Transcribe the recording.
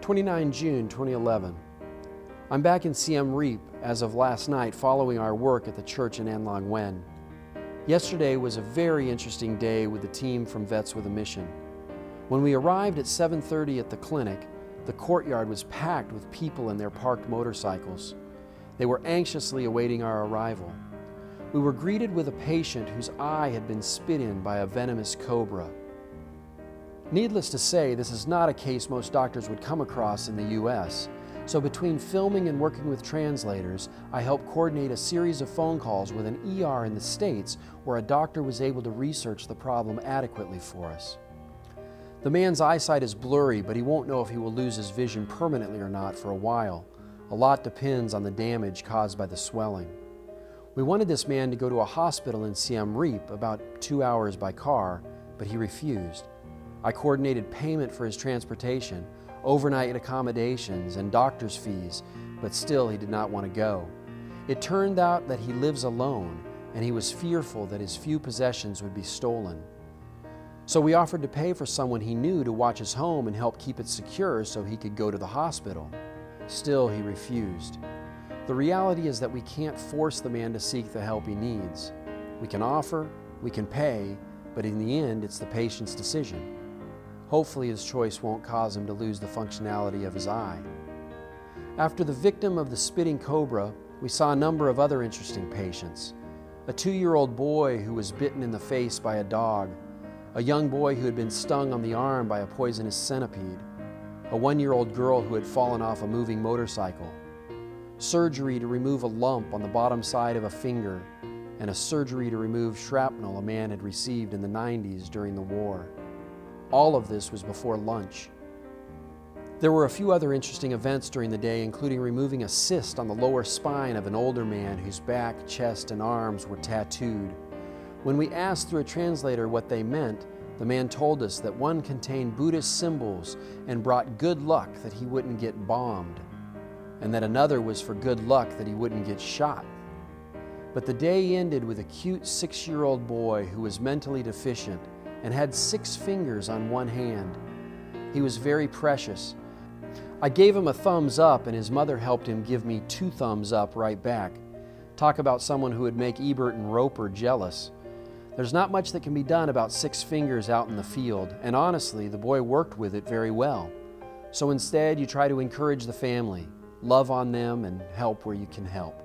29 June 2011. I'm back in Siem Reap as of last night following our work at the church in An Long Wen. Yesterday was a very interesting day with the team from Vets with a Mission. When we arrived at 7:30 at the clinic, the courtyard was packed with people in their parked motorcycles. They were anxiously awaiting our arrival. We were greeted with a patient whose eye had been spit in by a venomous cobra. Needless to say, this is not a case most doctors would come across in the U.S., so between filming and working with translators, I helped coordinate a series of phone calls with an ER in the States where a doctor was able to research the problem adequately for us. The man's eyesight is blurry, but he won't know if he will lose his vision permanently or not for a while. A lot depends on the damage caused by the swelling. We wanted this man to go to a hospital in Siem Reap, about 2 hours by car, but he refused. I coordinated payment for his transportation, overnight accommodations, and doctor's fees, but still he did not want to go. It turned out that he lives alone, and he was fearful that his few possessions would be stolen. So we offered to pay for someone he knew to watch his home and help keep it secure so he could go to the hospital. Still, he refused. The reality is that we can't force the man to seek the help he needs. We can offer, we can pay, but in the end, it's the patient's decision. Hopefully his choice won't cause him to lose the functionality of his eye. After the victim of the spitting cobra, we saw a number of other interesting patients. A 2-year-old boy who was bitten in the face by a dog, a young boy who had been stung on the arm by a poisonous centipede, a 1-year-old girl who had fallen off a moving motorcycle, surgery to remove a lump on the bottom side of a finger, and a surgery to remove shrapnel a man had received in the 90s during the war. All of this was before lunch. There were a few other interesting events during the day, including removing a cyst on the lower spine of an older man whose back, chest, and arms were tattooed. When we asked through a translator what they meant, the man told us that one contained Buddhist symbols and brought good luck that he wouldn't get bombed, and that another was for good luck that he wouldn't get shot. But the day ended with a cute 6-year-old boy who was mentally deficient and had 6 fingers on one hand. He was very precious. I gave him a thumbs up and his mother helped him give me 2 thumbs up right back. Talk about someone who would make Ebert and Roper jealous. There's not much that can be done about 6 fingers out in the field, and honestly, the boy worked with it very well. So instead, you try to encourage the family, love on them, and help where you can help.